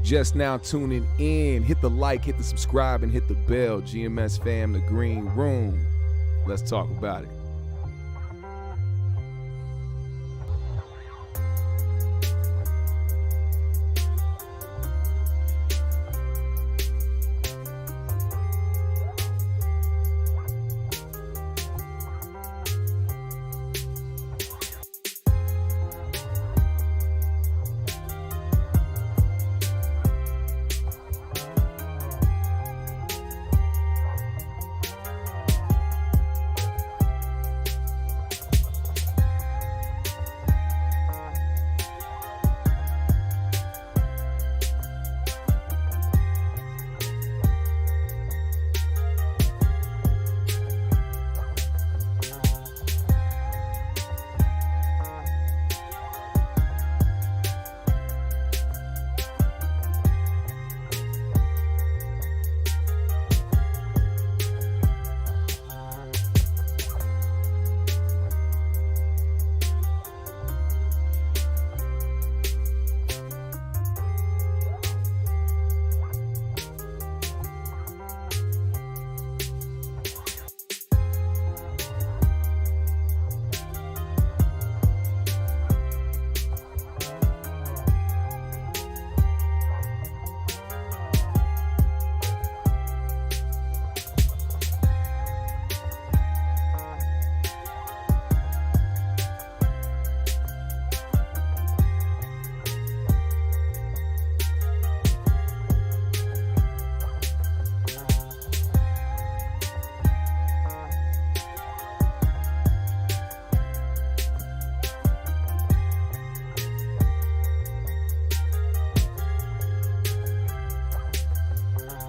you just now tuning in, hit the like, hit the subscribe, and hit the bell. GMS fam, the green room. Let's talk about it.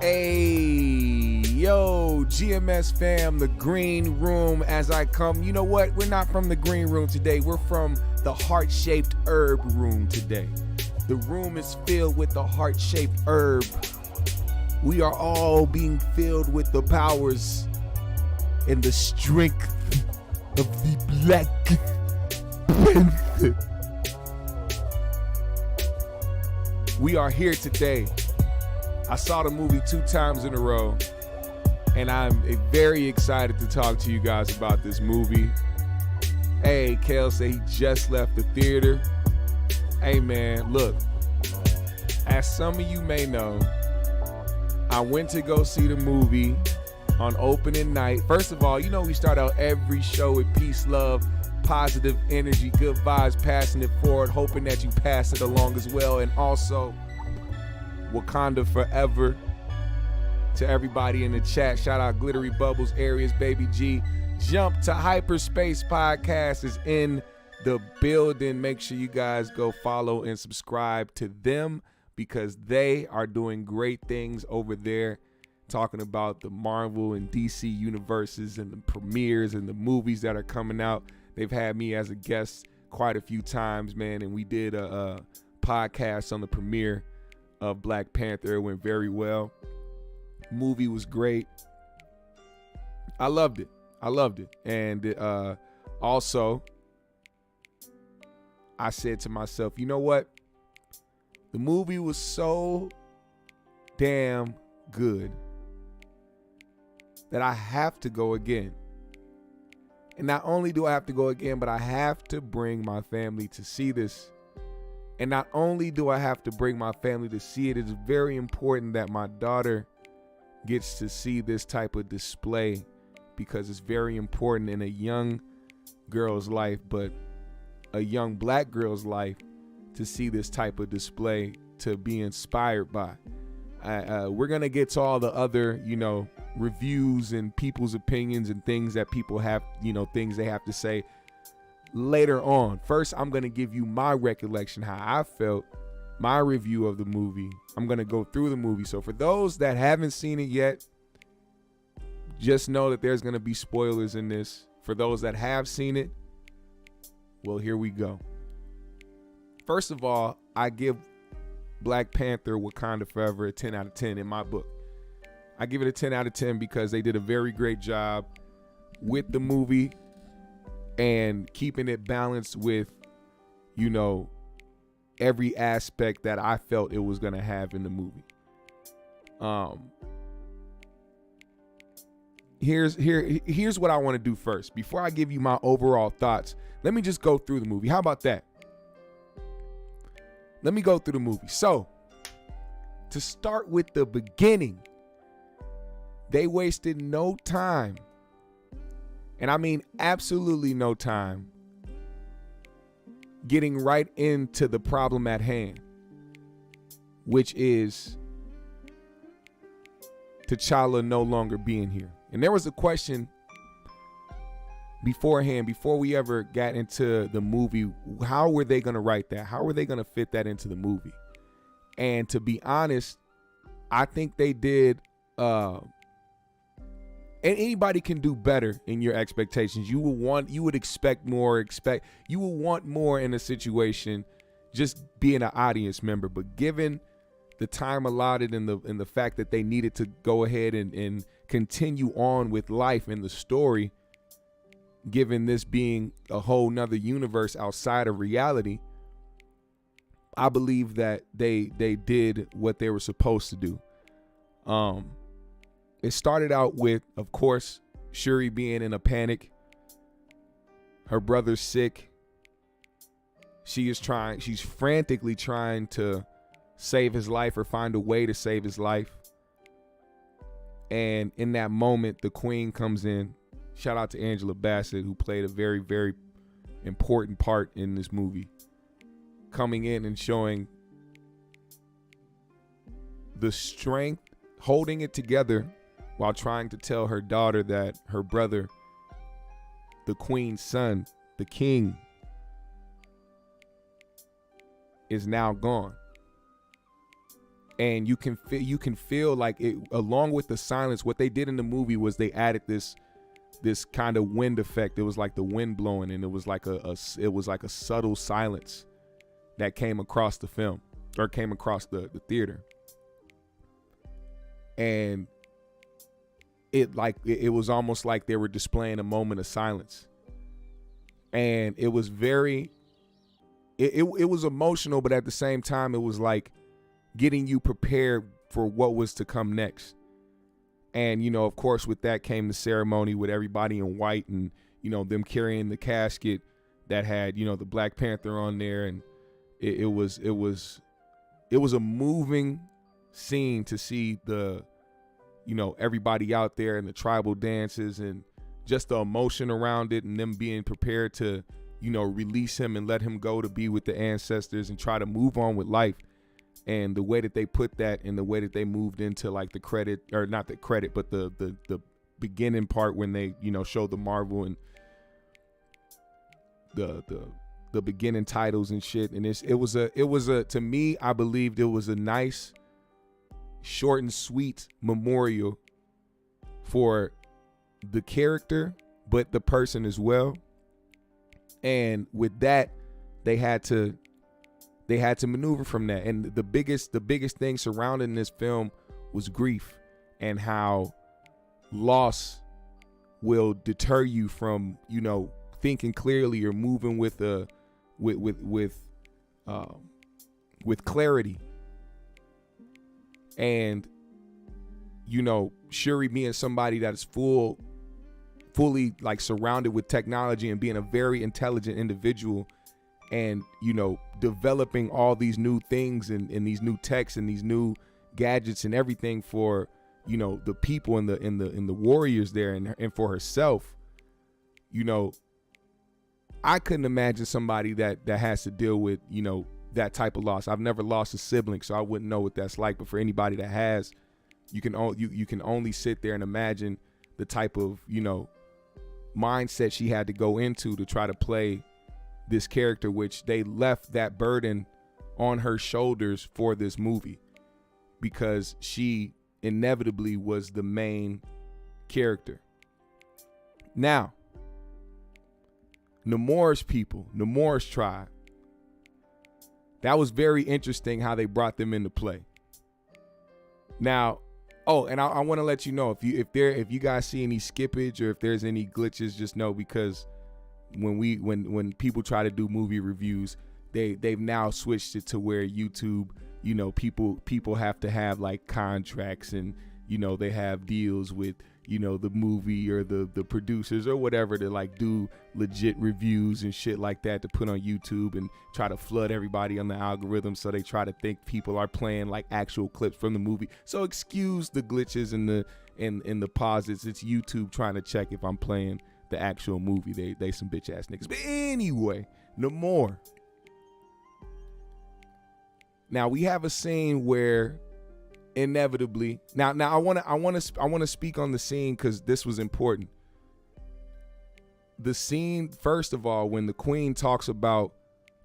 Hey, yo, GMS fam, the green room. As I come, you know what? We're not from the green room today. We're from the heart-shaped herb room today. The room is filled with the heart-shaped herb. We are all being filled with the powers and the strength of the Black Panther. We are here today. I saw the movie 2 times in a row, and I'm very excited to talk to you guys about this movie. Hey, Kale said he just left the theater. Hey, man, look, as some of you may know, I went to go see the movie on opening night. First of all, you know we start out every show with peace, love, positive energy, good vibes, passing it forward, hoping that you pass it along as well, and also Wakanda forever. To everybody in the chat, shout out Glittery Bubbles, Areas, Baby G. Jump to Hyperspace Podcast is in the building. Make sure you guys go follow and subscribe to them because they are doing great things over there, talking about the Marvel and DC universes and the premieres and the movies that are coming out. They've had me as a guest quite a few times, man, and we did a podcast on the premiere of Black Panther. It went very well. Movie was great. I loved it. And also, I said to myself, you know what? The movie was so damn good that I have to go again. And not only do I have to go again, but I have to bring my family to see this. And not only do I have to bring my family to see it, it's very important that my daughter gets to see this type of display because it's very important in a young girl's life, but a young Black girl's life, to see this type of display, to be inspired by. We're going to get to all the other, reviews and people's opinions and things that people have, things they have to say later on. First, I'm going to give you my recollection, how I felt, my review of the movie. I'm going to go through the movie. So for those that haven't seen it yet, just know that there's going to be spoilers in this. For those that have seen it, well, here we go. First of all, I give Black Panther Wakanda Forever a 10 out of 10 in my book. I give it a 10 out of 10 because they did a very great job with the movie and keeping it balanced with, every aspect that I felt it was going to have in the movie. Here's what I want to do first. Before I give you my overall thoughts, let me just go through the movie. How about that? Let me go through the movie. So, to start with the beginning, they wasted no time, and I mean absolutely no time, getting right into the problem at hand, which is T'Challa no longer being here. And there was a question beforehand, before we ever got into the movie, how were they going to write that? How were they going to fit that into the movie? And to be honest, I think they did, and anybody can do better in your expectations. You would expect more, you will want more in a situation, just being an audience member. But given the time allotted and the fact that they needed to go ahead and continue on with life in the story, given this being a whole nother universe outside of reality, I believe that they did what they were supposed to do. It started out with, of course, Shuri being in a panic. Her brother's sick. She's frantically trying to save his life or find a way to save his life. And in that moment, the Queen comes in. Shout out to Angela Bassett, who played a very, very important part in this movie, coming in and showing the strength, holding it together while trying to tell her daughter that her brother, the Queen's son, the king, is now gone. And you can feel like it, along with the silence. What they did in the movie was they added this kind of wind effect. It was like the wind blowing, and it was like a subtle silence that came across the film, or came across the theater. And it was almost like they were displaying a moment of silence. And it was it was emotional, but at the same time, it was like getting you prepared for what was to come next. And, of course, with that came the ceremony with everybody in white, and, them carrying the casket that had, the Black Panther on there. And it was a moving scene to see the, everybody out there and the tribal dances and just the emotion around it, and them being prepared to, release him and let him go to be with the ancestors and try to move on with life. And the way that they put that, and the way that they moved into like the credit, or not the credit, but the beginning part when they, showed the Marvel and the beginning titles and shit. And it was a to me, I believed it was a nice, short and sweet memorial for the character, but the person as well. And with that, they had to maneuver from that. And the biggest thing surrounding this film was grief, and how loss will deter you from, thinking clearly or moving with clarity. And, Shuri being somebody that is fully like surrounded with technology, and being a very intelligent individual, and developing all these new things and these new techs and these new gadgets and everything for the people and the warriors there, and for herself. I couldn't imagine somebody that has to deal with that type of loss. I've never lost a sibling, so I wouldn't know what that's like. But for anybody that has, you can only sit there and imagine the type of mindset she had to go into to try to play this character, which they left that burden on her shoulders for this movie, because she inevitably was the main character. Now, Namor's people, Namor's tribe, that was very interesting how they brought them into play. Now, and I want to let you know, if you guys see any skippage or if there's any glitches, just know, because when people try to do movie reviews, they've now switched it to where YouTube, you know, people have to have like contracts, and you know, they have deals with, you know, the movie or the producers or whatever to like do legit reviews and shit like that to put on YouTube and try to flood everybody on the algorithm, so they try to think people are playing like actual clips from the movie. So excuse the glitches and the pauses. It's YouTube trying to check if I'm playing the actual movie. They some bitch ass niggas. But anyway, no more. Now we have a scene where inevitably, now I want to speak on the scene because this was important. The scene, first of all, when the queen talks about,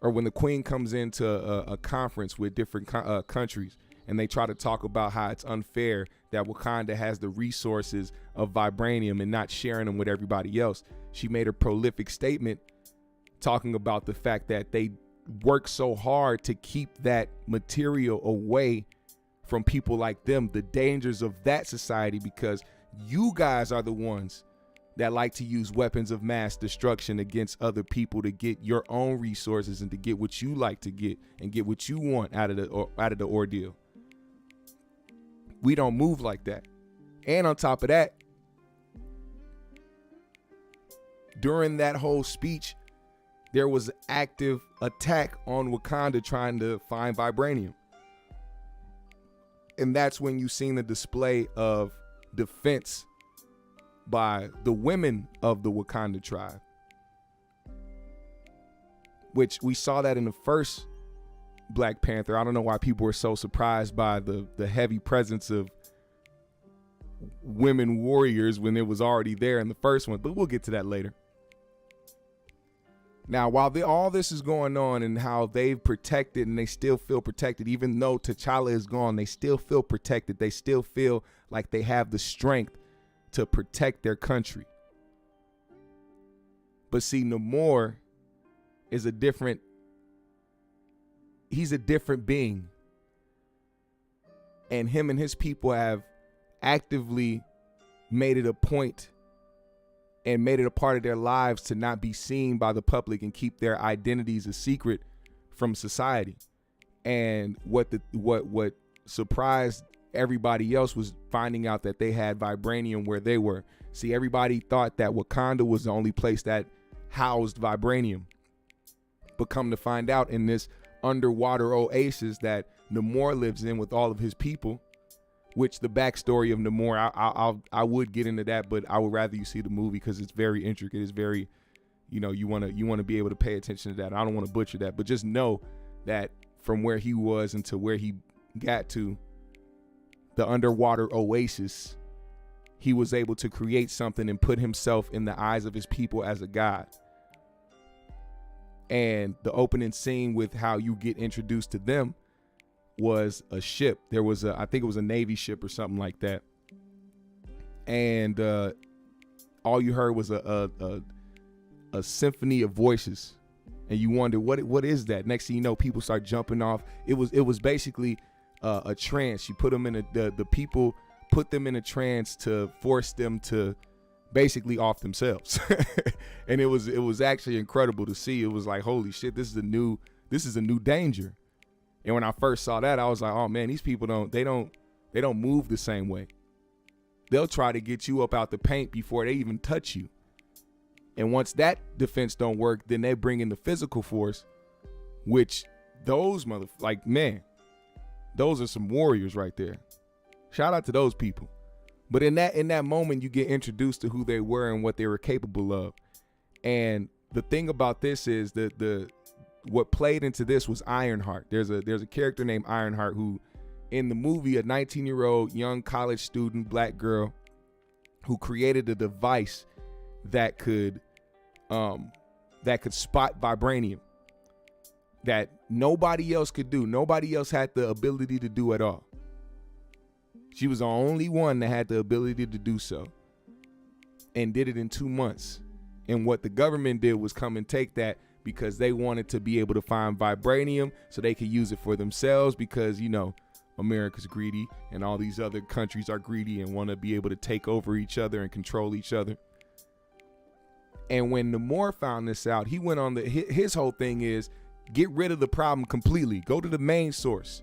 or when the queen comes into a conference with different countries, and they try to talk about how it's unfair that Wakanda has the resources of vibranium and not sharing them with everybody else. She made a prolific statement talking about the fact that they work so hard to keep that material away from people like them, the dangers of that society, because you guys are the ones that like to use weapons of mass destruction against other people to get your own resources and to get what you like to get and get what you want out of the ordeal. We don't move like that. And on top of that, during that whole speech, there was active attack on Wakanda trying to find vibranium. And that's when you seen the display of defense by the women of the Wakanda tribe, which we saw that in the first Black Panther. I don't know why people were so surprised by the heavy presence of women warriors when it was already there in the first one, but we'll get to that later. Now, while all this is going on and how they've protected and they still feel protected, even though T'Challa is gone, they still feel protected. They still feel like they have the strength to protect their country. But see, Namor is he's a different being. And him and his people have actively made it a point and made it a part of their lives to not be seen by the public and keep their identities a secret from society. And what surprised everybody else was finding out that they had vibranium where they were. See, everybody thought that Wakanda was the only place that housed vibranium. But come to find out, in this underwater oasis that Namor lives in with all of his people, which the backstory of Namor, I would get into that, but I would rather you see the movie because it's very intricate. It's very, you know, you want to be able to pay attention to that. I don't want to butcher that, but just know that from where he was until where he got to, the underwater oasis, he was able to create something and put himself in the eyes of his people as a god. And the opening scene with how you get introduced to them was a ship. There was I think it was a Navy ship or something like that. And all you heard was a symphony of voices. And you wonder, what is that? Next thing you know, people start jumping off. It was basically a trance. She put them in the people put them in a trance to force them to basically off themselves. And it was actually incredible to see. It was like, holy shit, this is a new danger. And when I first saw that, I was like, oh man, these people don't move the same way. They'll try to get you up out the paint before they even touch you. And once that defense don't work, then they bring in the physical force, which those man, those are some warriors right there. Shout out to those people. But in that moment, you get introduced to who they were and what they were capable of. And the thing about this is that what played into this was Ironheart. There's a character named Ironheart who, in the movie, a 19-year-old young college student black girl who created a device that could spot vibranium that nobody else could do. Nobody else had the ability to do at all. She was the only one that had the ability to do so, and did it in 2 months. And what the government did was come and take that, because they wanted to be able to find vibranium so they could use it for themselves, because, you know, America's greedy and all these other countries are greedy and want to be able to take over each other and control each other. And when Namor found this out, he went on his whole thing is, Get rid of the problem completely. Go to the main source.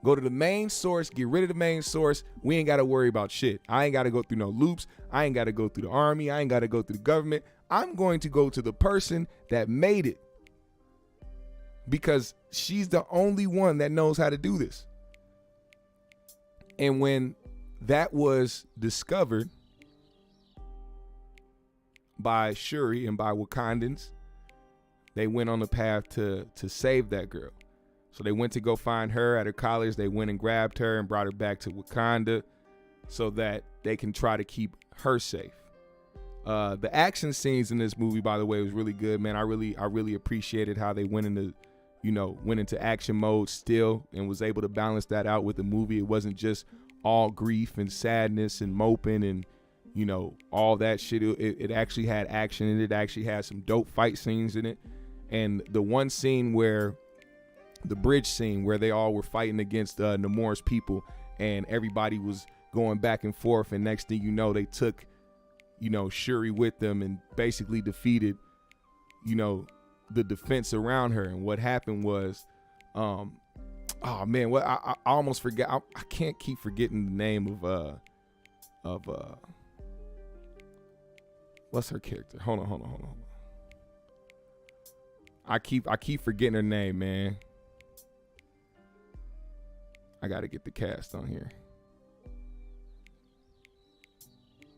Go to the main source, get rid of the main source. We ain't got to worry about shit. I ain't got to go through no loops. I ain't got to go through the army. I ain't got to go through the government. I'm going to go to the person that made it, because she's the only one that knows how to do this. And when that was discovered by Shuri and by Wakandans, they went on the path to save that girl. So they went to go find her at her college. They went and grabbed her and brought her back to Wakanda so that they can try to keep her safe. The action scenes in this movie, by the way, was really good, man. I really appreciated how they went into action mode still and was able to balance that out with the movie. It wasn't just all grief and sadness and moping and, all that shit. It actually had action, and it actually had some dope fight scenes in it. And the one scene the bridge scene where they all were fighting against Namor's people, and everybody was going back and forth, and next thing you know, they took, Shuri with them and basically defeated, the defense around her. And what happened was, oh man, what I almost forgot. I can't keep forgetting the name of what's her character? Hold on. I keep forgetting her name, man. I got to get the cast on here.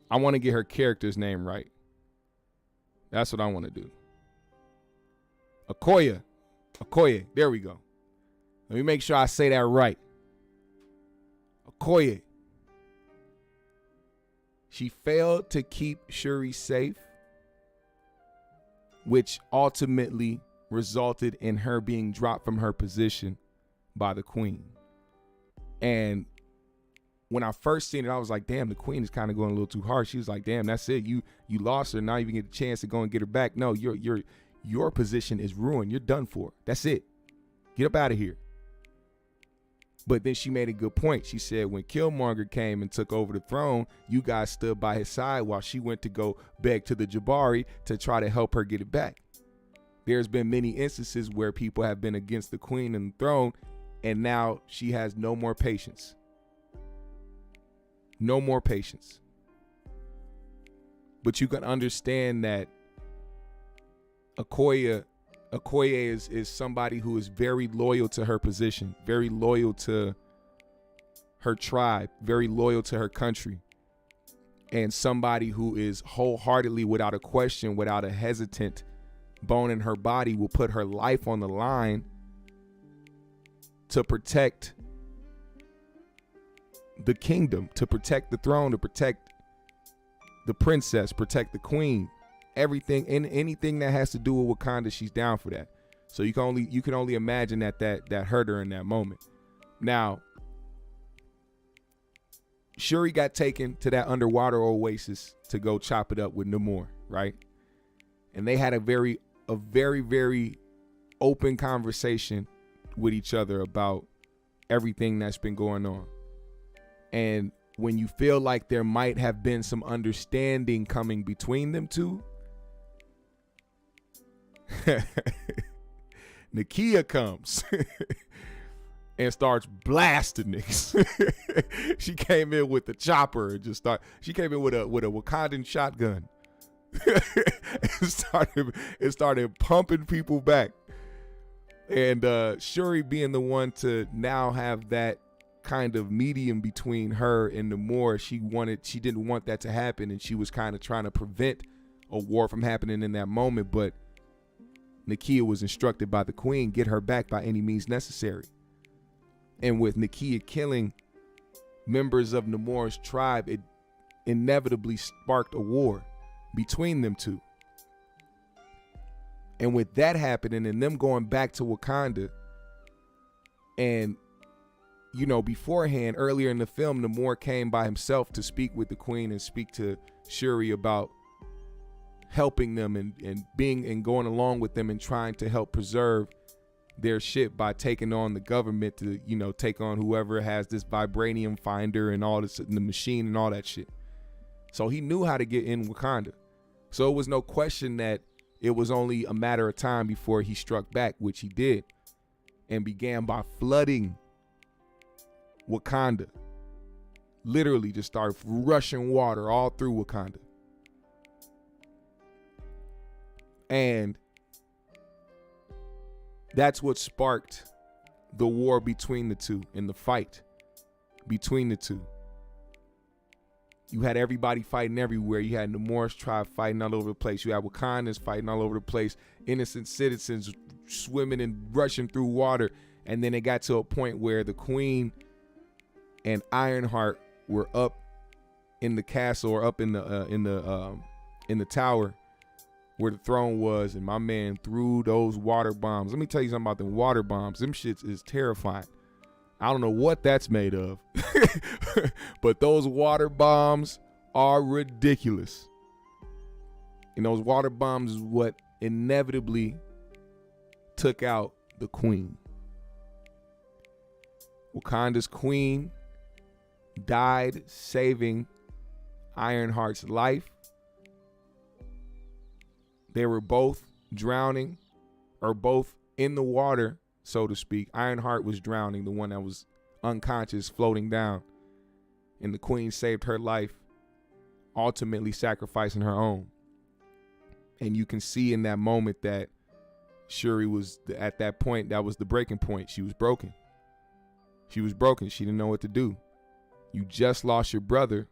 I want to get her character's name right. That's what I want to do. Okoye. There we go. Let me make sure I say that right. Okoye. She failed to keep Shuri safe, which ultimately resulted in her being dropped from her position by the Queen. And when I first seen it, I was like, damn, the Queen is kind of going a little too hard. She was like, damn, that's it. You lost her. Now you can get a chance to go and get her back. No, your position is ruined. You're done for. That's it. Get up out of here. But then she made a good point. She said when Killmonger came and took over the throne, you guys stood by his side while she went to go beg to the Jabari to try to help her get it back. There's been many instances where people have been against the Queen and the throne, and now she has no more patience. No more patience. But you can understand that Okoye is somebody who is very loyal to her position, very loyal to her tribe, very loyal to her country, and somebody who is wholeheartedly, without a question, without a hesitant bone in her body, will put her life on the line to protect the kingdom, to protect the throne, to protect the princess, protect the queen. Everything and anything that has to do with Wakanda, she's down for that. So you can only imagine that hurt her in that moment. Now, Shuri got taken to that underwater oasis to go chop it up with Namor, right? And they had a very, very open conversation with each other about everything that's been going on. And when you feel like there might have been some understanding coming between them two, Nakia comes and starts blasting niggas. She came in with the chopper and she came in with a Wakandan shotgun. It started pumping people back. And Shuri being the one to now have that kind of medium between her and Namor, she didn't want that to happen, and she was kind of trying to prevent a war from happening in that moment. But Nakia was instructed by the Queen, get her back by any means necessary. And with Nakia killing members of Namor's tribe, it inevitably sparked a war between them two. And with that happening and them going back to Wakanda, and beforehand, earlier in the film, Namor came by himself to speak with the Queen and speak to Shuri about helping them and going along with them and trying to help preserve their shit by taking on the government to, take on whoever has this vibranium finder and all this, the machine and all that shit. So he knew how to get in Wakanda. So it was no question that it was only a matter of time before he struck back, which he did, and began by flooding Wakanda. Literally just started rushing water all through Wakanda. And that's what sparked the war between the two and the fight between the two. You had everybody fighting everywhere. You had the Moorish tribe fighting all over the place. You had Wakandans fighting all over the place. Innocent citizens swimming and rushing through water. And then it got to a point where the Queen and Ironheart were up in the castle, or up in the tower where the throne was, and my man threw those water bombs. Let me tell you something about them water bombs. Them shits is terrifying. I don't know what that's made of, but those water bombs are ridiculous. And those water bombs is what inevitably took out the Queen. Wakanda's queen died saving Ironheart's life. They were both drowning, or both in the water, so to speak. Ironheart was drowning, the one that was unconscious, floating down. And the Queen saved her life, ultimately sacrificing her own. And you can see in that moment that Shuri was, at that point, that was the breaking point. She was broken. She was broken. She didn't know what to do. You just lost your brother,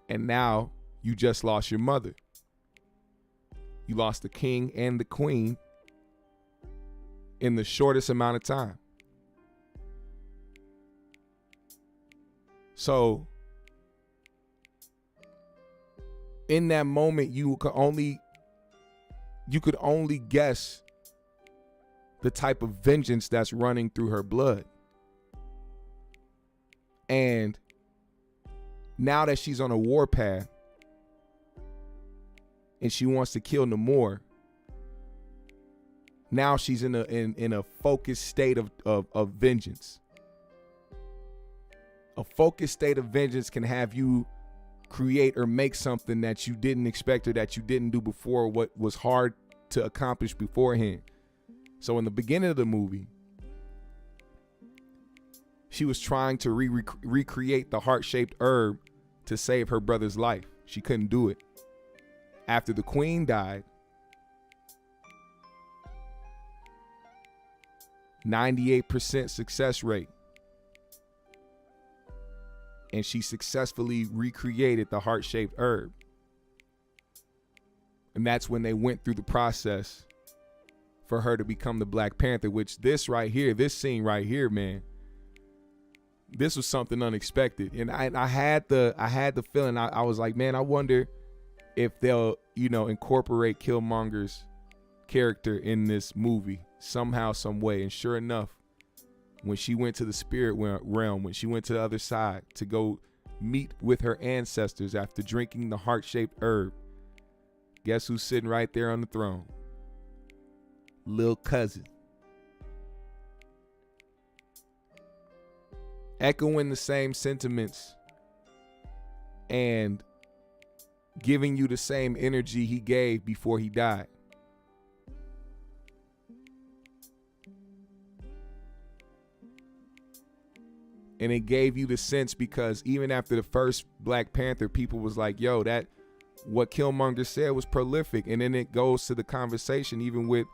and now you just lost your mother. You lost the king and the queen in the shortest amount of time. So in that moment, you could only guess the type of vengeance that's running through her blood. And now that she's on a warpath and she wants to kill Namor, now she's in a focused state of vengeance. A focused state of vengeance can have you create or make something that you didn't expect or that you didn't do before, what was hard to accomplish beforehand. So in the beginning of the movie, she was trying to recreate the heart-shaped herb to save her brother's life. She couldn't do it. After the queen died, 98% success rate. And she successfully recreated the heart-shaped herb. And that's when they went through the process for her to become the Black Panther, which this right here, this scene right here, man, this was something unexpected. And I had the feeling, I was like, man, I wonder if they'll, incorporate Killmonger's character in this movie somehow, some way. And sure enough, when she went to the spirit realm, when she went to the other side to go meet with her ancestors after drinking the heart-shaped herb, guess who's sitting right there on the throne? Lil' cousin. Echoing the same sentiments and giving you the same energy he gave before he died. And it gave you the sense, because even after the first Black Panther, people was like, yo, that what Killmonger said was prolific. And then it goes to the conversation, even with,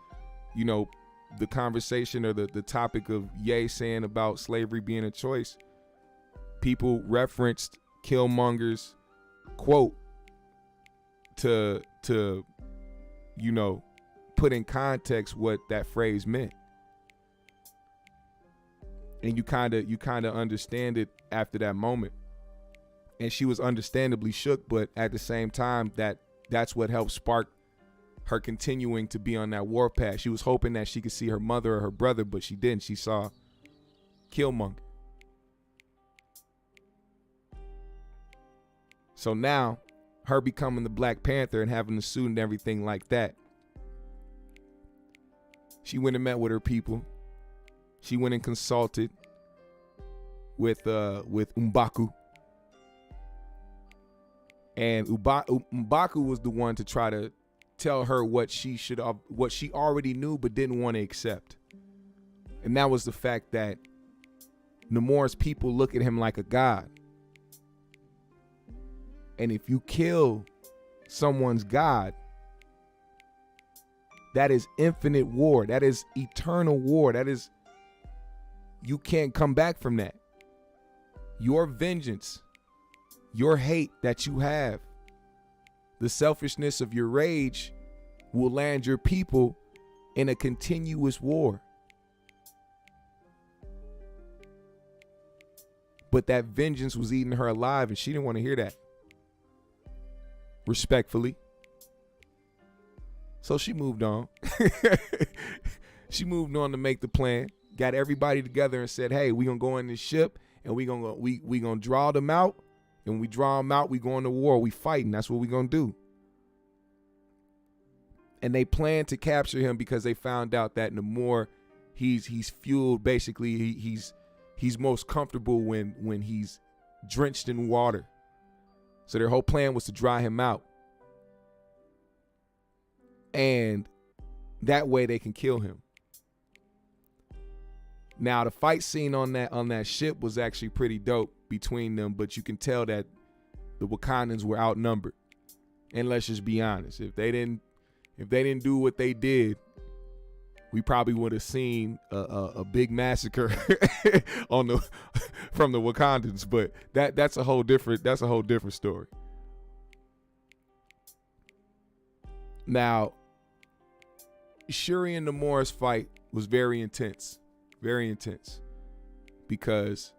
the conversation or the topic of Ye saying about slavery being a choice. People referenced Killmonger's quote to put in context what that phrase meant. And you kind of understand it after that moment. And she was understandably shook, but at the same time, that's what helped spark her continuing to be on that warpath. She was hoping that she could see her mother or her brother, but she didn't. She saw Killmonger. So now, her becoming the Black Panther and having the suit and everything like that, she went and met with her people. She went and consulted with M'Baku. And M'Baku was the one to try to tell her what she already knew but didn't want to accept. And that was the fact that Namor's people look at him like a god. And if you kill someone's god, that is infinite war. That is eternal war. You can't come back from that. Your vengeance, your hate that you have, the selfishness of your rage will land your people in a continuous war. But that vengeance was eating her alive, and she didn't want to hear that. Respectfully. So she moved on. She moved on to make the plan. Got everybody together and said, hey, we're going to go in this ship and we're going to draw them out. And when we draw them out, we go into war. We fighting. That's what we're going to do. And they planned to capture him because they found out that Namor, he's fueled. Basically, he's most comfortable when he's drenched in water. So their whole plan was to dry him out. And that way they can kill him. Now the fight scene on that ship was actually pretty dope between them, but you can tell that the Wakandans were outnumbered. And let's just be honest, if they didn't do what they did, we probably would have seen a big massacre from the Wakandans. But that's a whole different story. Now, Shuri and Namor's fight was very intense, because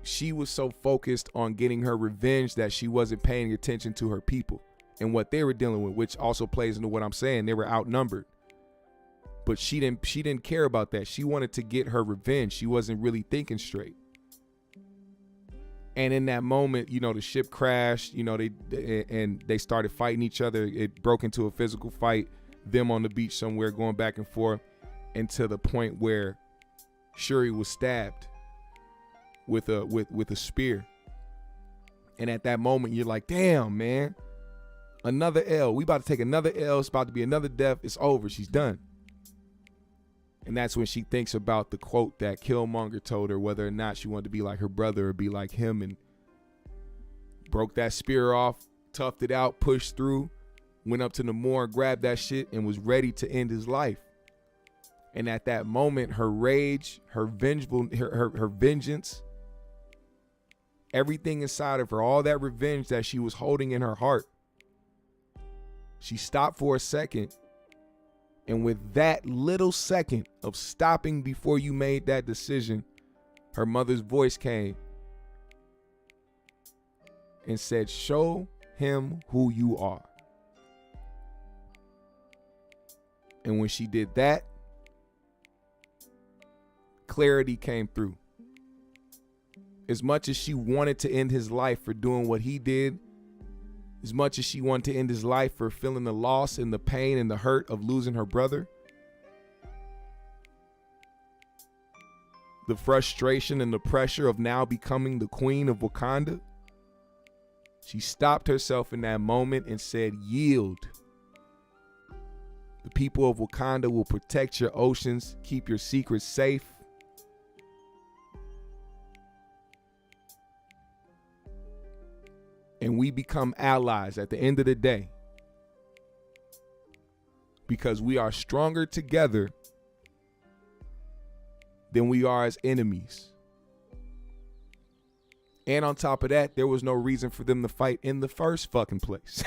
she was so focused on getting her revenge that she wasn't paying attention to her people and what they were dealing with, which also plays into what I'm saying. They were outnumbered. But she didn't care about that. She wanted to get her revenge. She wasn't really thinking straight. And in that moment, the ship crashed, they started fighting each other. It broke into a physical fight, them on the beach somewhere going back and forth, and to the point where Shuri was stabbed with a spear. And at that moment, you're like, damn, man, another L. We about to take another L. It's about to be another death. It's over. She's done. And that's when she thinks about the quote that Killmonger told her, whether or not she wanted to be like her brother or be like him, and broke that spear off, toughed it out, pushed through, went up to Namor, grabbed that shit, and was ready to end his life. And at that moment, her rage, her vengeance, everything inside of her, all that revenge that she was holding in her heart, she stopped for a second. And with that little second of stopping before you made that decision, her mother's voice came and said, show him who you are. And when she did that, clarity came through. As much as she wanted to end his life for doing what he did, as much as she wanted to end his life for feeling the loss and the pain and the hurt of losing her brother, the frustration and the pressure of now becoming the queen of Wakanda, she stopped herself in that moment and said, yield. The people of Wakanda will protect your oceans, keep your secrets safe. And we become allies at the end of the day, because we are stronger together than we are as enemies. And on top of that, there was no reason for them to fight in the first fucking place.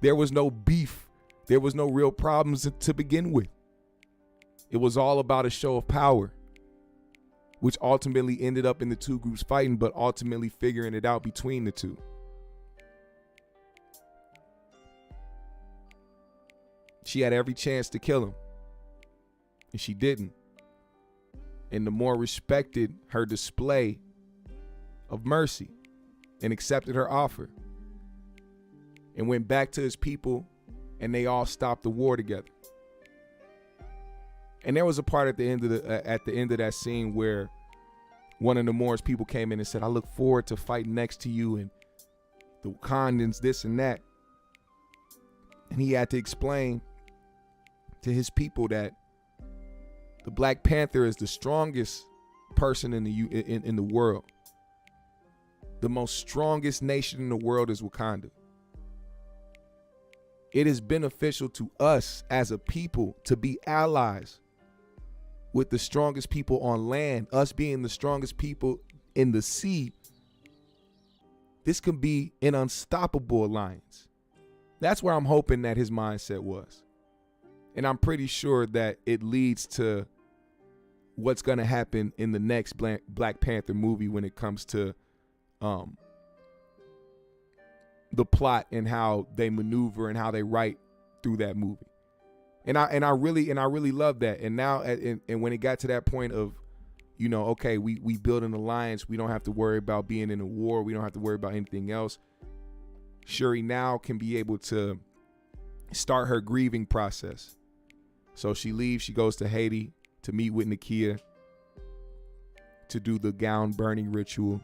There was no beef. There was no real problems to begin with. It was all about a show of power, which ultimately ended up in the two groups fighting, but ultimately figuring it out between the two. She had every chance to kill him, and she didn't. And Namor respected her display of mercy and accepted her offer and went back to his people, and they all stopped the war together. And there was a part at the end of that scene where one of Namor's people came in and said, I look forward to fighting next to you and the Wakandans, this and that. And he had to explain to his people that the Black Panther is the strongest person in the world. The most strongest nation in the world is Wakanda. It is beneficial to us as a people to be allies with the strongest people on land, us being the strongest people in the sea. This can be an unstoppable alliance. That's where I'm hoping that his mindset was. And I'm pretty sure that it leads to what's going to happen in the next Black Panther movie when it comes to the plot and how they maneuver and how they write through that movie. And I really love that. And now and when it got to that point of, you know, okay, we build an alliance, we don't have to worry about being in a war, we don't have to worry about anything else. Shuri now can be able to start her grieving process. So she leaves, she goes to Haiti to meet with Nakia to do the gown burning ritual.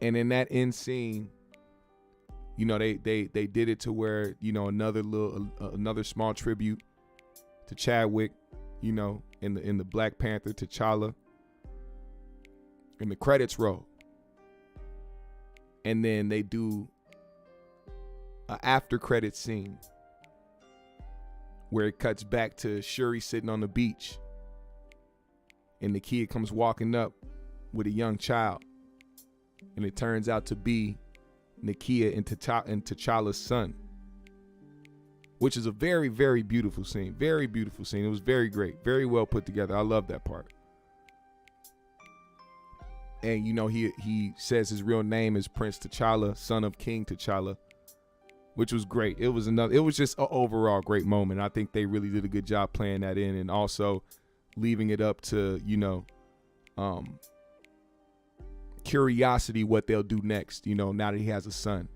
And in that end scene, you know, they did it to where, you know, another small tribute to Chadwick, you know, in the Black Panther, T'Challa, and the credits roll. And then they do an after credit scene where it cuts back to Shuri sitting on the beach, and the kid comes walking up with a young child, and it turns out to be Nakia and T'Challa's son, which is a very, very beautiful scene. Very beautiful scene. It was very great. Very well put together. I love that part. And, you know, he says his real name is Prince T'Challa, son of King T'Challa, which was great. It was just an overall great moment. I think they really did a good job playing that in, and also leaving it up to, you know, curiosity what they'll do next, you know, now that he has a son.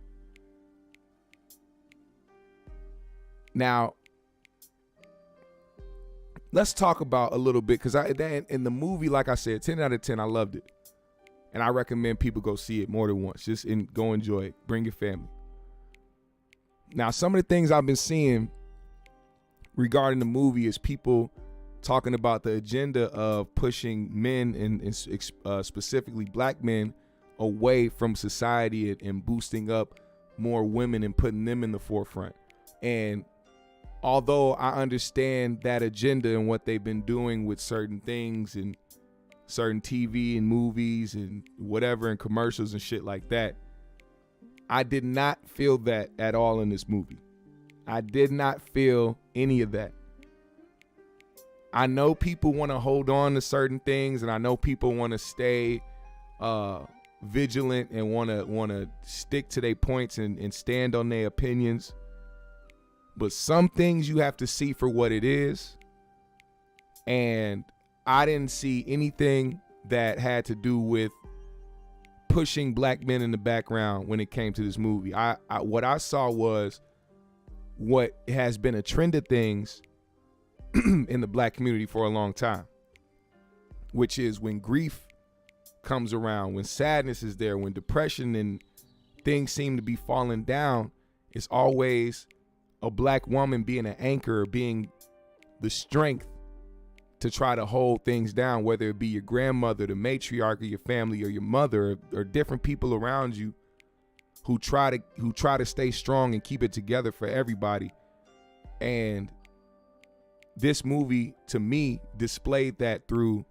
Now, let's talk about a little bit, because in the movie, like I said, 10 out of 10, I loved it. And I recommend people go see it more than once. Just go enjoy it. Bring your family. Now, some of the things I've been seeing regarding the movie is people talking about the agenda of pushing men and specifically black men away from society and boosting up more women and putting them in the forefront. And although I understand that agenda and what they've been doing with certain things and certain TV and movies and whatever and commercials and shit like that, I did not feel that at all in this movie. I did not feel any of that. I know people want to hold on to certain things, and I know people want to stay vigilant and want to stick to their points and stand on their opinions. But some things you have to see for what it is. And I didn't see anything that had to do with pushing black men in the background when it came to this movie. What I saw was what has been a trend of things in the black community for a long time, which is when grief comes around, when sadness is there, when depression and things seem to be falling down, it's always a black woman being an anchor, being the strength to try to hold things down, whether it be your grandmother, the matriarch of your family, or your mother, or different people around you who try to stay strong and keep it together for everybody. And this movie, to me, displayed that through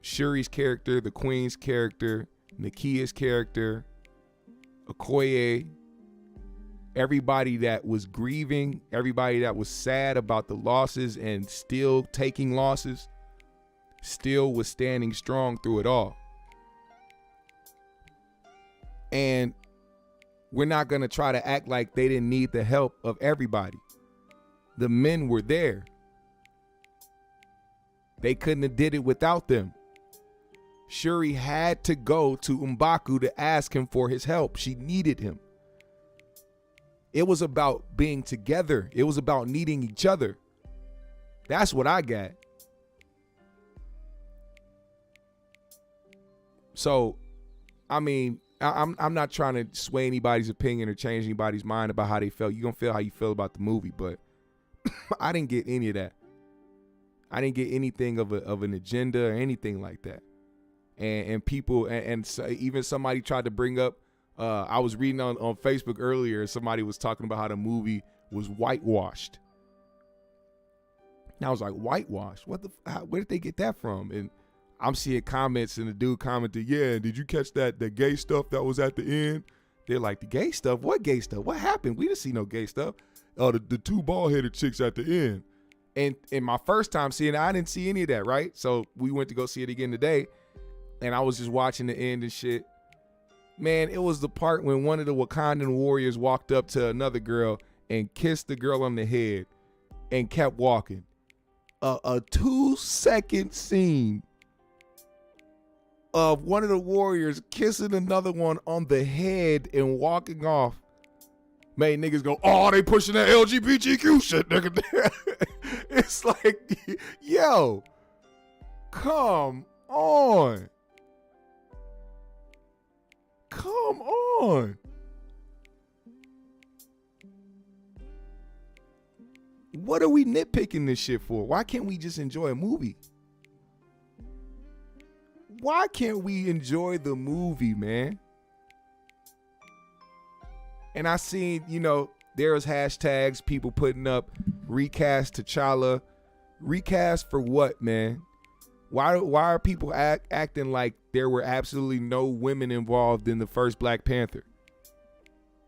Shuri's character, the Queen's character, Nakia's character, Okoye, everybody that was grieving, everybody that was sad about the losses and still taking losses, still was standing strong through it all. And we're not going to try to act like they didn't need the help of everybody. The men were there. They couldn't have did it without them. Shuri had to go to M'Baku to ask him for his help. She needed him. It was about being together. It was about needing each other. That's what I got. So, I mean, I'm not trying to sway anybody's opinion or change anybody's mind about how they felt. You're going to feel how you feel about the movie, but I didn't get any of that. I didn't get anything of an agenda or anything like that. And people, and so even somebody tried to bring up, I was reading on Facebook earlier, somebody was talking about how the movie was whitewashed. And I was like, whitewashed? Where did they get that from? And I'm seeing comments, and the dude commented, yeah, did you catch the gay stuff that was at the end? They're like, the gay stuff? What gay stuff? What happened? We didn't see no gay stuff. Oh, the two bald-headed chicks at the end. And in my first time seeing it, I didn't see any of that, right? So we went to go see it again today, and I was just watching the end and shit. Man, it was the part when one of the Wakandan warriors walked up to another girl and kissed the girl on the head and kept walking. A 2-second scene of one of the warriors kissing another one on the head and walking off made niggas go, oh, they pushing that LGBTQ shit, nigga. It's like, yo, come on. Come on. What are we nitpicking this shit for? Why can't we just enjoy a movie? Why can't we enjoy the movie, man? And I seen, there's hashtags, people putting up recast T'Challa. Recast for what, man? Why are people acting like there were absolutely no women involved in the first Black Panther?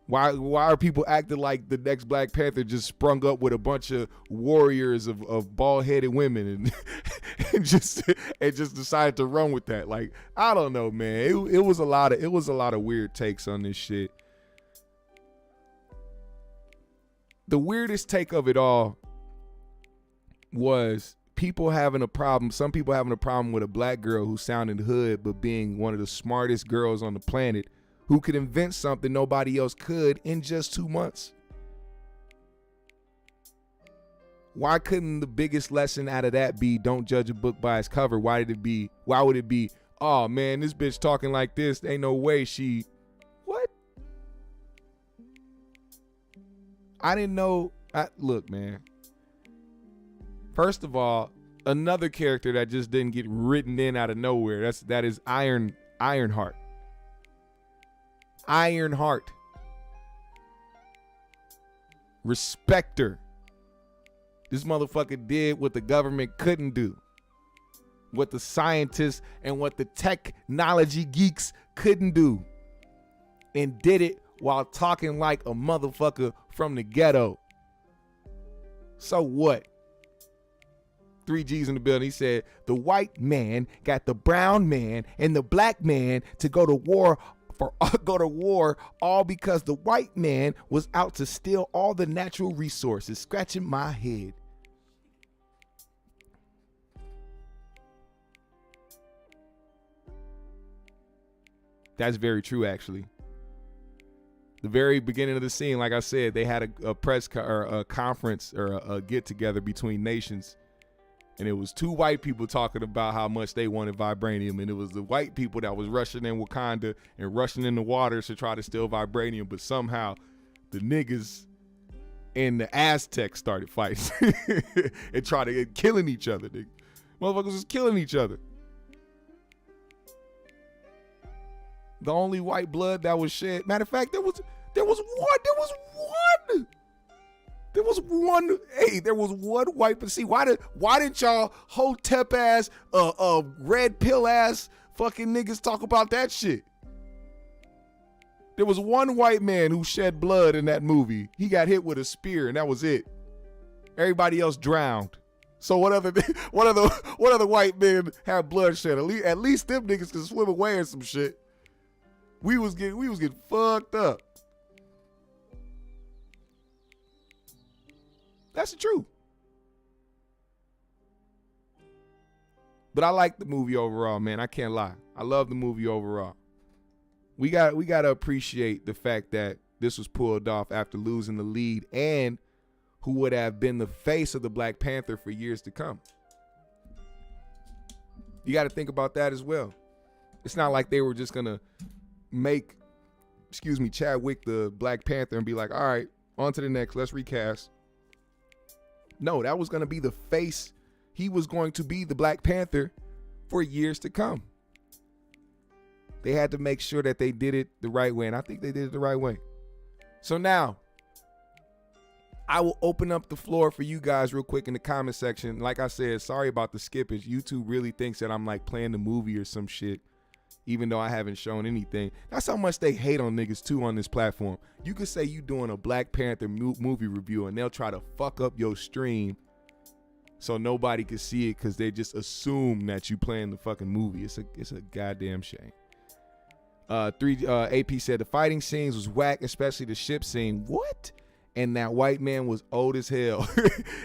Why are people acting like the next Black Panther just sprung up with a bunch of warriors of bald-headed women and just decided to run with that? Like, I don't know, man. It was a lot of weird takes on this shit. The weirdest take of it all was some people having a problem with a black girl who sounded hood but being one of the smartest girls on the planet, who could invent something nobody else could in just 2 months. Why couldn't the biggest lesson out of that be don't judge a book by its cover? Why would it be, oh man, this bitch talking like this, ain't no way she, what? I didn't know, look, man. First of all, another character that just didn't get written in out of nowhere, that is Ironheart. Ironheart. Respect her. This motherfucker did what the government couldn't do. What the scientists and what the technology geeks couldn't do. And did it while talking like a motherfucker from the ghetto. So what? 3G's in the building. He said the white man got the brown man and the black man to go to war all because the white man was out to steal all the natural resources. Scratching my head. That's very true, actually. The very beginning of the scene, like I said, they had a press or a conference or a get together between nations. And it was two white people talking about how much they wanted vibranium. And it was the white people that was rushing in Wakanda and rushing in the waters to try to steal vibranium. But somehow the niggas and the Aztecs started fighting and tried killing each other. Nigga. Motherfuckers was killing each other. The only white blood that was shed. Matter of fact, there was one white, but see, why didn't y'all hotep ass, red pill ass fucking niggas talk about that shit? There was one white man who shed blood in that movie. He got hit with a spear and that was it. Everybody else drowned. So what other white men have bloodshed? At least them niggas can swim away or some shit. We was getting fucked up. That's the truth. But I like the movie overall, man. I can't lie. I love the movie overall. We got to appreciate the fact that this was pulled off after losing the lead and who would have been the face of the Black Panther for years to come. You got to think about that as well. It's not like they were just going to make Chadwick the Black Panther and be like, all right, on to the next, let's recast. No, that was going to be the face. He was going to be the Black Panther for years to come. They had to make sure that they did it the right way, and I think they did it the right way. So now, I will open up the floor for you guys real quick in the comment section. Like I said, sorry about the skippage. YouTube really thinks that I'm like playing the movie or some shit, even though I haven't shown anything. That's how much they hate on niggas too on this platform. You could say you doing a Black Panther movie review and they'll try to fuck up your stream so nobody can see it because they just assume that you playing the fucking movie. It's a goddamn shame. AP said the fighting scenes was whack, especially the ship scene. What? And that white man was old as hell.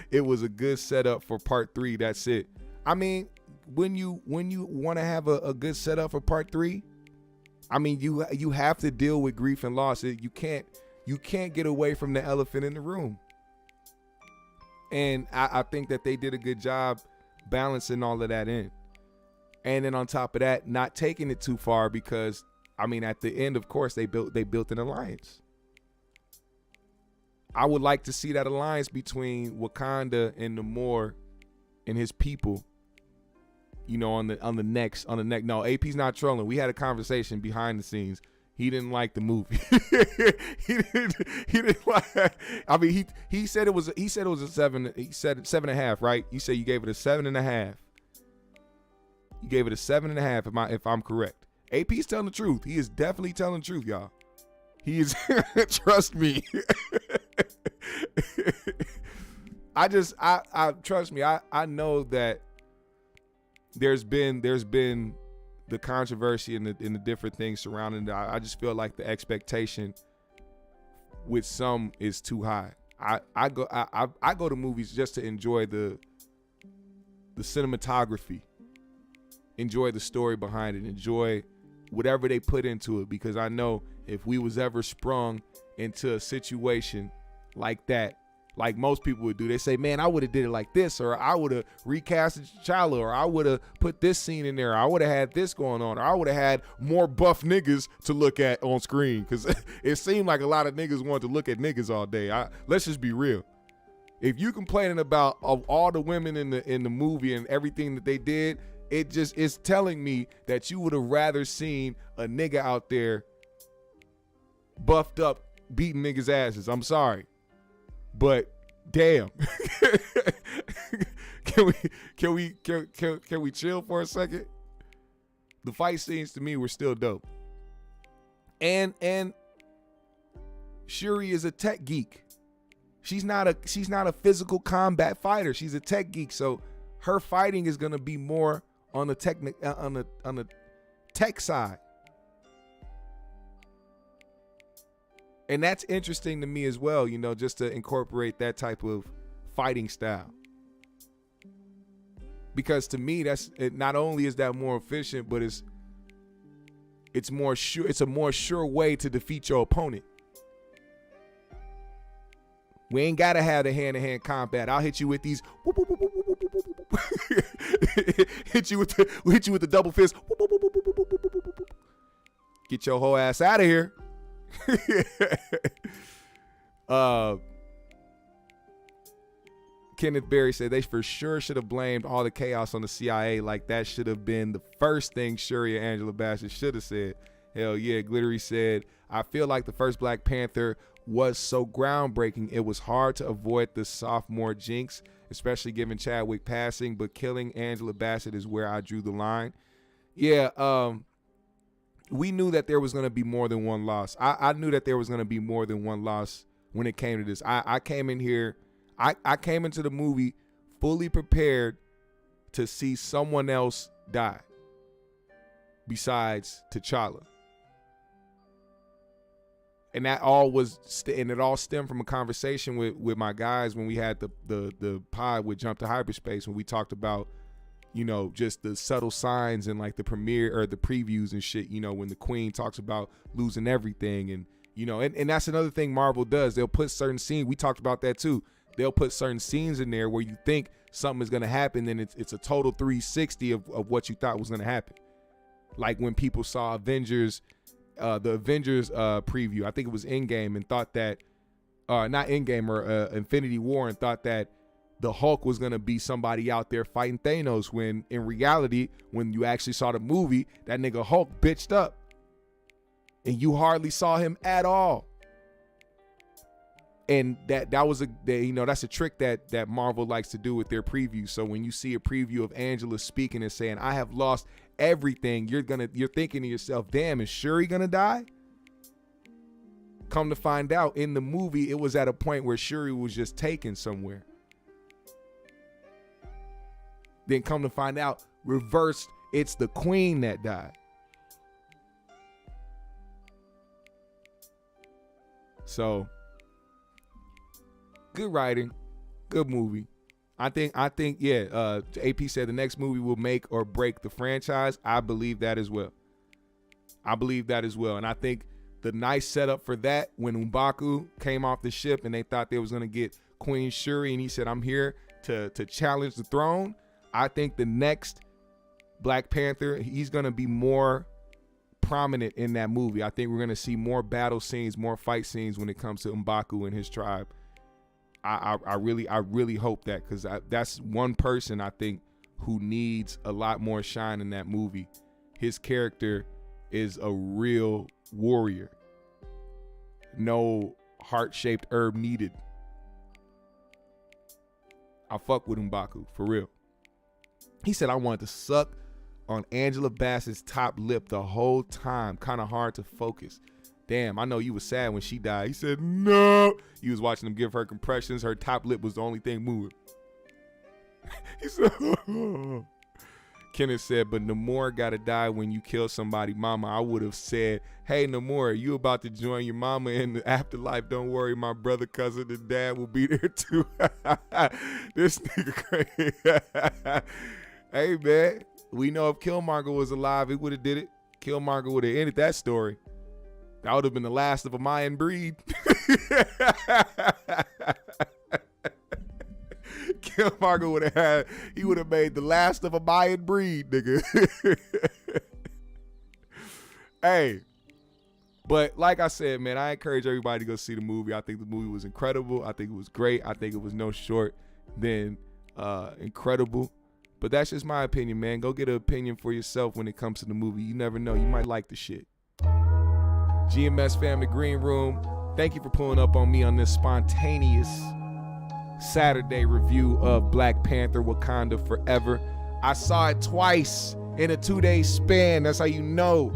It was a good setup for part 3. That's it. I mean, when you want to have a good setup for part 3, I mean, you have to deal with grief and loss. You can't get away from the elephant in the room. And I think that they did a good job balancing all of that in. And then on top of that, not taking it too far because, I mean, at the end, of course, they built an alliance. I would like to see that alliance between Wakanda and Namor and his people. You know, on the next. No, AP's not trolling. We had a conversation behind the scenes. He didn't like the movie. he didn't like. I mean, he said it was a 7. He said 7.5, right? You say you gave it a 7.5. You gave it a 7.5. If I'm correct. AP's telling the truth. He is definitely telling the truth, y'all. He is. Trust me. I trust me. I know that there's been the controversy and the different things surrounding it. I just feel like the expectation with some is too high. I go to movies just to enjoy the cinematography, enjoy the story behind it, enjoy whatever they put into it, because I know if we was ever sprung into a situation like that, like most people would do, they say, man, I would have did it like this, or I would have recasted T'Challa, or I would have put this scene in there, or I would have had this going on, or I would have had more buff niggas to look at on screen, because it seemed like a lot of niggas wanted to look at niggas all day. Let's just be real. If you complaining about all the women in the movie and everything that they did, it just is telling me that you would have rather seen a nigga out there buffed up beating niggas' asses. I'm sorry. But damn, can we chill for a second? The fight scenes to me were still dope, and Shuri is a tech geek. She's not a physical combat fighter. She's a tech geek, so her fighting is gonna be more on the tech side. And that's interesting to me as well, you know, just to incorporate that type of fighting style. Because to me, not only is that more efficient, but it's more sure. It's a more sure way to defeat your opponent. We ain't gotta have the hand-to-hand combat. I'll hit you with these. hit you with the double fist. Get your whole ass out of here. Kenneth Berry said they for sure should have blamed all the chaos on the CIA. Like that should have been the first thing Shuri and Angela Bassett should have said. Hell yeah. Glittery said, I feel like the first Black Panther was so groundbreaking. It was hard to avoid the sophomore jinx, especially given Chadwick passing, but killing Angela Bassett is where I drew the line. Yeah, we knew that there was going to be more than one loss. I knew that there was going to be more than one loss when it came to this. I came in here, I came into the movie fully prepared to see someone else die besides T'Challa. And that all it all stemmed from a conversation with my guys when we had the pod with Jump to Hyperspace, when we talked about, you know, just the subtle signs and like the premiere or the previews and shit, you know, when the Queen talks about losing everything. And, you know, and that's another thing Marvel does. They'll put certain scenes. We talked about that too. They'll put certain scenes in there where you think something is going to happen. Then it's a total 360 of what you thought was going to happen. Like when people saw Avengers the Avengers preview. I think it was Endgame, and thought that, not Endgame or Infinity War, and thought that the Hulk was going to be somebody out there fighting Thanos, when in reality, when you actually saw the movie, that nigga Hulk bitched up. And you hardly saw him at all. And that was that's a trick that Marvel likes to do with their previews. So when you see a preview of Angela speaking and saying, "I have lost everything," you're thinking to yourself, "Damn, is Shuri gonna die?" Come to find out, in the movie, it was at a point where Shuri was just taken somewhere. Then come to find out, reversed, it's the Queen that died. So, good writing, good movie. I think, AP said the next movie will make or break the franchise. I believe that as well. And I think the nice setup for that, when M'Baku came off the ship and they thought they was going to get Queen Shuri, and he said, "I'm here to challenge the throne." I think the next Black Panther, he's going to be more prominent in that movie. I think we're going to see more battle scenes, more fight scenes when it comes to M'Baku and his tribe. I really hope that, because that's one person I think who needs a lot more shine in that movie. His character is a real warrior. No heart-shaped herb needed. I fuck with M'Baku, for real. He said, "I wanted to suck on Angela Bassett's top lip the whole time. Kind of hard to focus. Damn, I know you was sad when she died." He said, "No." You was watching them give her compressions. Her top lip was the only thing moving. He said, "Oh." Kenneth said, "But Namor gotta die when you kill somebody, mama." I would have said, "Hey, Namor, you about to join your mama in the afterlife. Don't worry, my brother, cousin, and dad will be there too." This nigga crazy. Hey, man, we know if Killmonger was alive, he would have did it. Killmonger would have ended that story. That would have been the last of a Mayan breed. Killmonger would have made the last of a Mayan breed, nigga. Hey, but like I said, man, I encourage everybody to go see the movie. I think the movie was incredible. I think it was great. I think it was no short than incredible. But that's just my opinion, man. Go get an opinion for yourself when it comes to the movie. You never know. You might like the shit. GMS fam, the Green Room, thank you for pulling up on me on this spontaneous Saturday review of Black Panther Wakanda Forever. I saw it twice in a 2-day span. That's how you know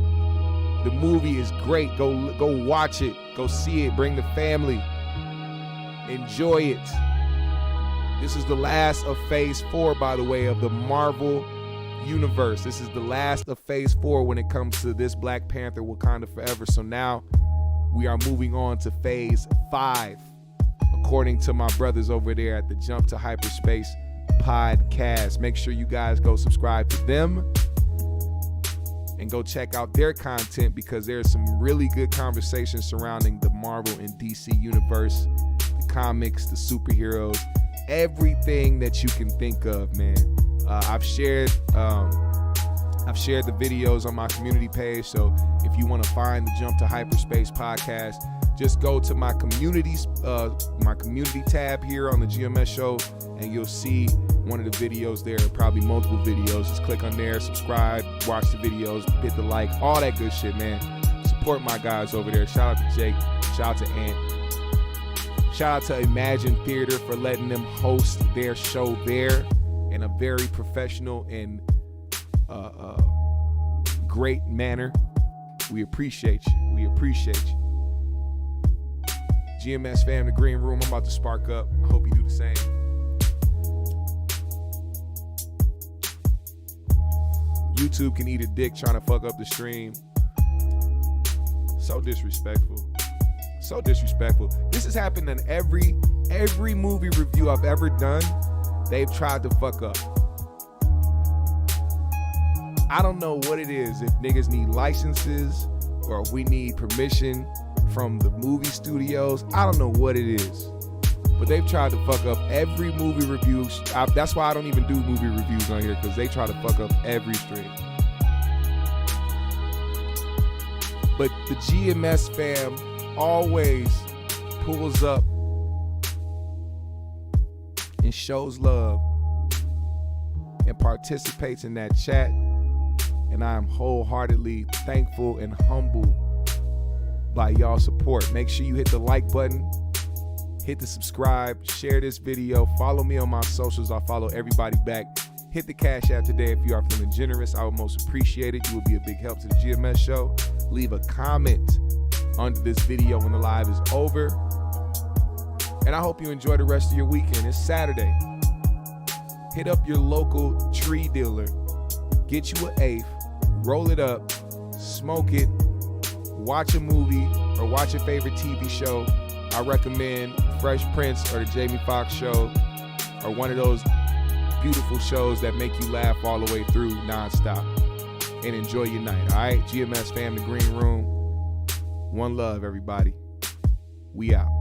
the movie is great. Go watch it. Go see it. Bring the family. Enjoy it. This is the last of Phase 4, by the way, of the Marvel universe. This is the last of Phase 4 when it comes to this Black Panther Wakanda Forever. So now we are moving on to Phase 5, according to my brothers over there at the Jump to Hyperspace podcast. Make sure you guys go subscribe to them and go check out their content, because there's some really good conversations surrounding the Marvel and DC universe, the comics, the superheroes, everything that you can think of, man. I've shared the videos on my community page, so if you want to find the Jump to Hyperspace podcast, just go to my community tab here on the GMS show, and you'll see one of the videos there, probably multiple videos. Just click on there, subscribe, watch the videos, hit the like, all that good shit, man. Support my guys over there. Shout out to Jake, shout out to Ant, shout out to Imagine Theater for letting them host their show there in a very professional and great manner. We appreciate you. We appreciate you. GMS fam, the Green Room, I'm about to spark up. I hope you do the same. YouTube can eat a dick trying to fuck up the stream. So disrespectful. So disrespectful. This has happened in every movie review I've ever done. They've tried to fuck up. I don't know what it is, if niggas need licenses or if we need permission from the movie studios. I don't know what it is, but they've tried to fuck up every movie review. That's why I don't even do movie reviews on here, because they try to fuck up every stream. But the GMS fam always pulls up and shows love and participates in that chat. And I am wholeheartedly thankful and humbled by y'all support. Make sure you hit the like button, hit the subscribe, share this video, follow me on my socials. I'll follow everybody back. Hit the Cash App today if you are feeling generous. I would most appreciate it. You would be a big help to the GMS show. Leave a comment under this video when the live is over. And I hope you enjoy the rest of your weekend. It's Saturday. Hit up your local tree dealer. Get you an eighth, roll it up, smoke it, watch a movie or watch your favorite TV show. I recommend Fresh Prince or the Jamie Foxx show or one of those beautiful shows that make you laugh all the way through nonstop. And enjoy your night, all right? GMS fam, the Green Room. One love, everybody. We out.